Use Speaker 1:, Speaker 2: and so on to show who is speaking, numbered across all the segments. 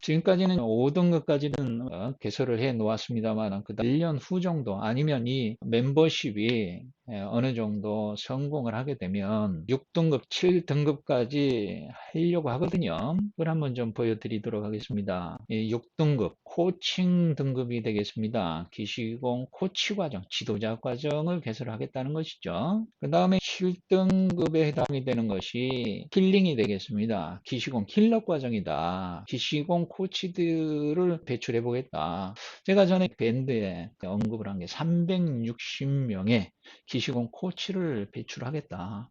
Speaker 1: 지금까지는 5등급까지는 개설을 해 놓았습니다만, 그 1년 후 정도 아니면 이 멤버십이 어느 정도 성공을 하게 되면 6등급, 7등급까지 하려고 하거든요. 그걸 한번 좀 보여드리도록 하겠습니다. 이 6등급 코칭 등급이 되겠습니다. 기시공 코치 과정, 지도자 과정을 개설하겠다는 것이죠. 그 다음에 7등급에 해당이 되는 것이 힐링이 되겠습니다. 기시공 힐러 과정이다. 기시공 코치들을 배출해 보겠다. 제가 전에 밴드에 언급을 한 게 360명의 기시공 코치를 배출하겠다.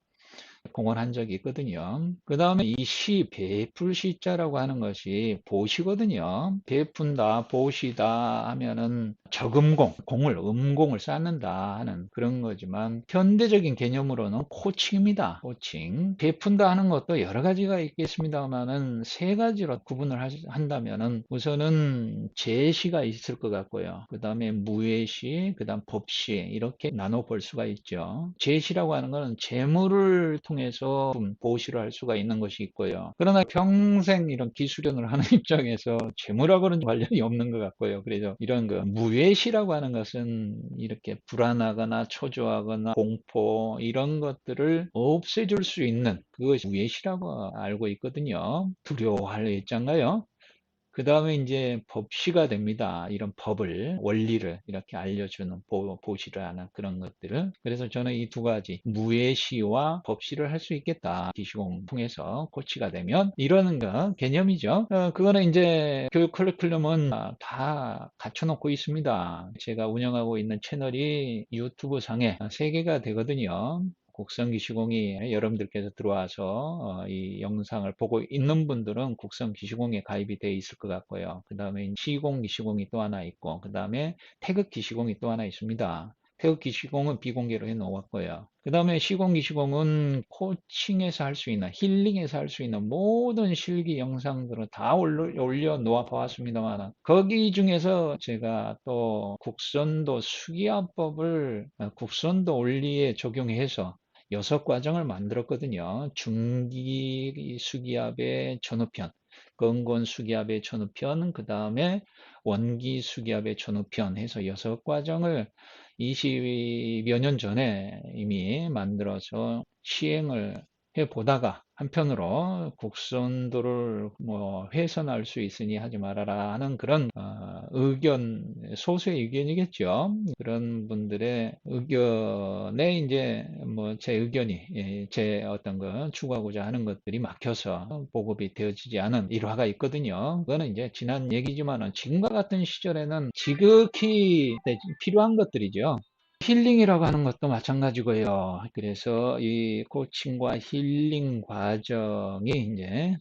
Speaker 1: 공언한 적이 있거든요. 그 다음에 이 시, 베풀 시자라고 하는 것이 보시거든요. 베푼다, 보시다 하면은 저금공, 공을, 음공을 쌓는다 하는 그런 거지만, 현대적인 개념으로는 코칭입니다. 코칭. 베푼다 하는 것도 여러 가지가 있겠습니다만은 세 가지로 구분을 한다면은 우선은 제시가 있을 것 같고요. 그 다음에 무예시, 그 다음 법시, 이렇게 나눠볼 수가 있죠. 제시라고 하는 것은 재물을 통해서 보시를 할 수가 있는 것이 있고요. 그러나 평생 이런 기수련을 하는 입장에서 재물하고는 관련이 없는 것 같고요. 그래서 이런 그 무예시라고 하는 것은 이렇게 불안하거나 초조하거나 공포 이런 것들을 없애줄 수 있는 그것이 무예시라고 알고 있거든요. 두려워할 있잖아요. 그 다음에 이제 법시가 됩니다. 이런 법을, 원리를 이렇게 알려주는, 보시를 하는 그런 것들을. 그래서 저는 이 두 가지, 무예시와 법시를 할 수 있겠다. 기시공 통해서 코치가 되면. 이러는 거, 개념이죠. 그거는 이제 교육 커리큘럼은 다 갖춰놓고 있습니다. 제가 운영하고 있는 채널이 유튜브 상에 3개가 되거든요. 국성기시공이 여러분들께서 들어와서 이 영상을 보고 있는 분들은 국성기시공에 가입이 되어 있을 것 같고요. 그 다음에 시공기시공이 또 하나 있고, 그 다음에 태극기시공이 또 하나 있습니다. 태극기시공은 비공개로 해 놓았고요. 그 다음에 시공기시공은 코칭에서 할 수 있는, 힐링에서 할 수 있는 모든 실기 영상들을 다 올려 놓아 보았습니다만, 거기 중에서 제가 또 국선도 수기화법을 국선도 원리에 적용해서 6과정을 만들었거든요. 중기 수기압의 전후편, 근본 수기압의 전후편, 그 다음에 원기 수기압의 전후편 해서 6과정을 20여 년 전에 이미 만들어서 시행을 해 보다가 한편으로 국선도를 뭐 훼손할 수 있으니 하지 말아라 하는 그런 의견, 소수의 의견이겠죠. 그런 분들의 의견에 이제 뭐 제 의견이 제 어떤 거 추구하고자 하는 것들이 막혀서 보급이 되어지지 않은 일화가 있거든요. 그거는 이제 지난 얘기지만은 지금과 같은 시절에는 지극히 필요한 것들이죠. 힐링이라고 하는 것도 마찬가지고요. 그래서 이 코칭과 힐링 과정이 이제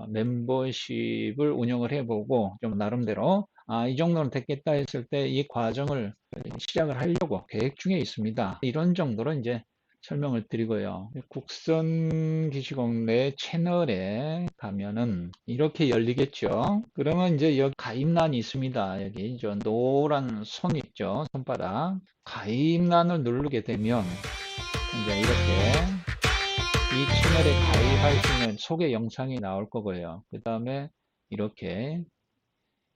Speaker 1: 멤버십을 운영을 해보고 좀 나름대로 이 정도는 됐겠다 했을 때 이 과정을 시작을 하려고 계획 중에 있습니다. 이런 정도로 이제 설명을 드리고요. 국선 기시공 내 채널에 가면은 이렇게 열리겠죠. 그러면 이제 여기 가입란이 있습니다. 여기 저 노란 손 있죠. 손바닥. 가입란을 누르게 되면 이제 이렇게 이 채널에 가입할 수 있는 소개 영상이 나올 거고요. 그 다음에 이렇게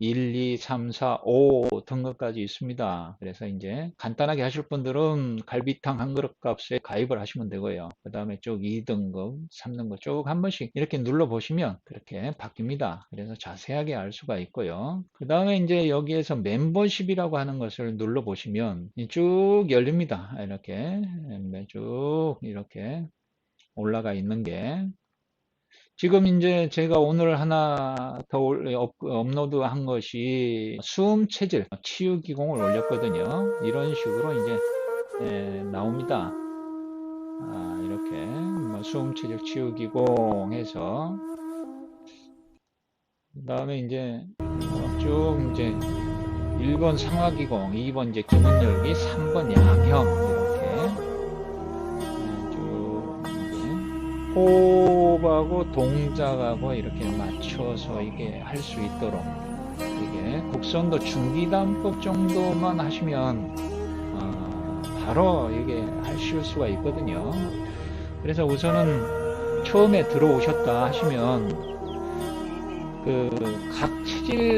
Speaker 1: 1, 2, 3, 4, 5 등급까지 있습니다. 그래서 이제 간단하게 하실 분들은 갈비탕 한 그릇 값에 가입을 하시면 되고요. 그 다음에 쭉 2등급, 3등급 쭉 한 번씩 이렇게 눌러보시면 그렇게 바뀝니다. 그래서 자세하게 알 수가 있고요. 그 다음에 이제 여기에서 멤버십이라고 하는 것을 눌러보시면 쭉 열립니다. 이렇게 쭉 이렇게 올라가 있는 게 지금 이제 제가 오늘 하나 더 업로드 한 것이 수음 체질 치유 기공을 올렸거든요. 이런 식으로 이제 나옵니다. 이렇게 수음 체질 치유 기공 해서 그 다음에 이제 쭉 이제 1번 상하기공, 2번 이제 기문열기, 3번 양형 호흡하고 동작하고 이렇게 맞춰서 이게 할 수 있도록 이게 국선도 중기단법 정도만 하시면 바로 이게 하실 수가 있거든요. 그래서 우선은 처음에 들어오셨다 하시면 그 각 체질별로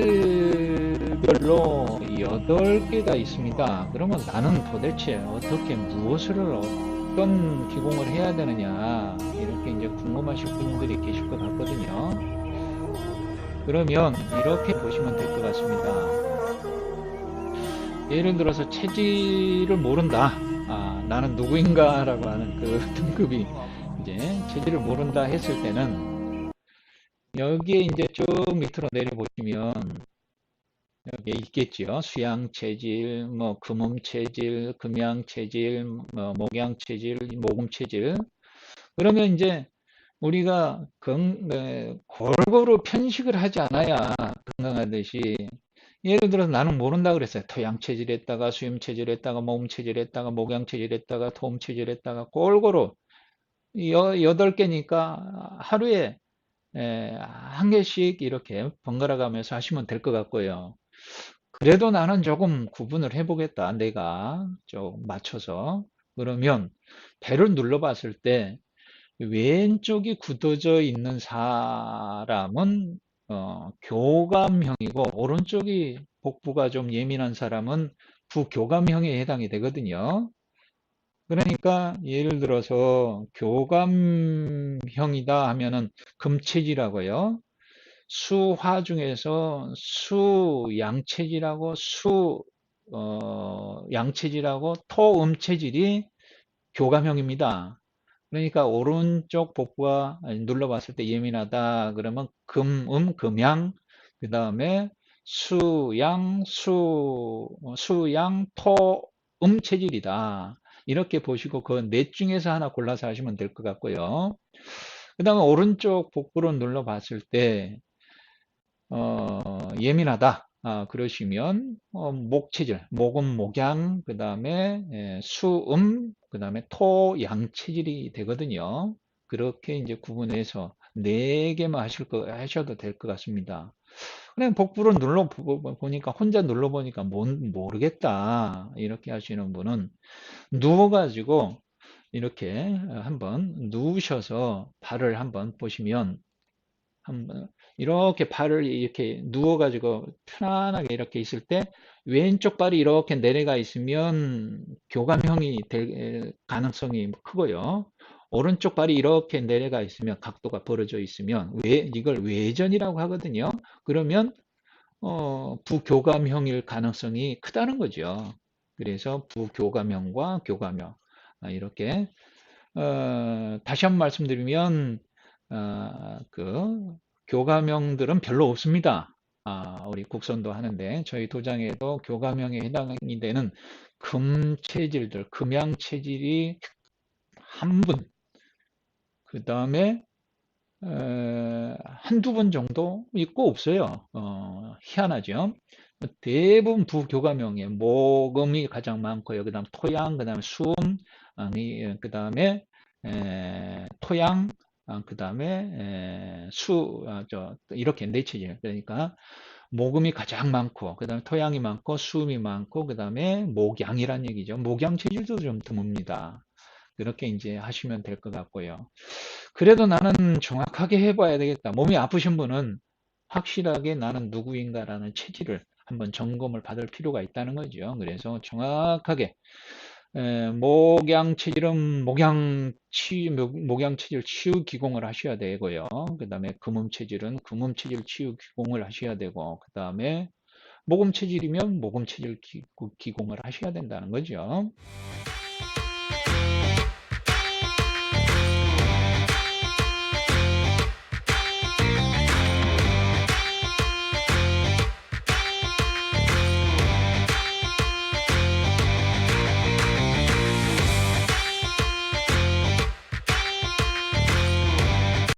Speaker 1: 8개가 있습니다. 그러면 나는 도대체 어떻게 무엇을 어떤 기공을 해야 되느냐 이렇게 이제 궁금하실 분들이 계실 것 같거든요. 그러면 이렇게 보시면 될 것 같습니다. 예를 들어서 체질을 모른다. 나는 누구인가라고 하는 그 등급이 이제 체질을 모른다 했을 때는 여기에 이제 쭉 밑으로 내려보시면 여기에 있겠죠. 수양 체질, 뭐 금음 체질, 금양 체질, 뭐 목양 체질, 모금 체질. 그러면 이제 우리가 골고루 편식을 하지 않아야 건강하듯이 예를 들어서 나는 모른다 그랬어요. 토양 체질했다가 수염 체질했다가 모음 체질했다가 목양 체질했다가 토음 체질했다가 골고루 8개니까 하루에 한 개씩 이렇게 번갈아 가면서 하시면 될 것 같고요. 그래도 나는 조금 구분을 해보겠다. 내가 좀 맞춰서. 그러면 배를 눌러봤을 때 왼쪽이 굳어져 있는 사람은 교감형이고 오른쪽이 복부가 좀 예민한 사람은 부교감형에 해당이 되거든요. 그러니까 예를 들어서 교감형이다 하면은 금체지라고요. 수화 중에서 수양체질하고 양체질하고 토음체질이 교감형입니다. 그러니까 오른쪽 복부가 눌러봤을 때 예민하다 그러면 금양 그 다음에 수양 토음 체질이다. 이렇게 보시고 그 넷 중에서 하나 골라서 하시면 될 것 같고요. 그 다음에 오른쪽 복부를 눌러봤을 때 예민하다. 그러시면 목체질, 목음, 목양, 그 다음에 수음, 그 다음에 토, 양 체질이 되거든요. 그렇게 이제 구분해서 4개만 하셔도 될 것 같습니다. 그냥 복부를 눌러 보니까 혼자 눌러 보니까 모르겠다. 이렇게 하시는 분은 누워가지고 이렇게 한번 누우셔서 발을 한번 보시면 한번 이렇게 발을 이렇게 누워가지고 편안하게 이렇게 있을 때 왼쪽 발이 이렇게 내려가 있으면 교감형이 될 가능성이 크고요. 오른쪽 발이 이렇게 내려가 있으면 각도가 벌어져 있으면 이걸 외전이라고 하거든요. 그러면 부교감형일 가능성이 크다는 거죠. 그래서 부교감형과 교감형 이렇게 다시 한번 말씀드리면 그 교감형들은 별로 없습니다. 우리 국선도 하는데 저희 도장에도 교감형에 해당이 되는 금체질들, 금양체질이 한 분, 그 다음에 한두 분 정도 있고 없어요. 희한하죠. 대부분 부교감형이에요. 모금이 가장 많고요. 그 다음 토양, 그 다음에 수음, 그 다음에 토양, 그 다음에 이렇게 네 체질. 그러니까 모금이 가장 많고, 그 다음에 토양이 많고, 수음이 많고, 그 다음에 목양이란 얘기죠. 목양 체질도 좀 드뭅니다. 그렇게 이제 하시면 될 것 같고요. 그래도 나는 정확하게 해봐야 되겠다. 몸이 아프신 분은 확실하게 나는 누구인가라는 체질을 한번 점검을 받을 필요가 있다는 거죠. 그래서 정확하게 목양 체질은 목양 체질 치유 기공을 하셔야 되고요. 그 다음에 금음 체질은 금음 체질 치유 기공을 하셔야 되고, 그 다음에 모금 체질이면 모금 체질 기공을 하셔야 된다는 거죠.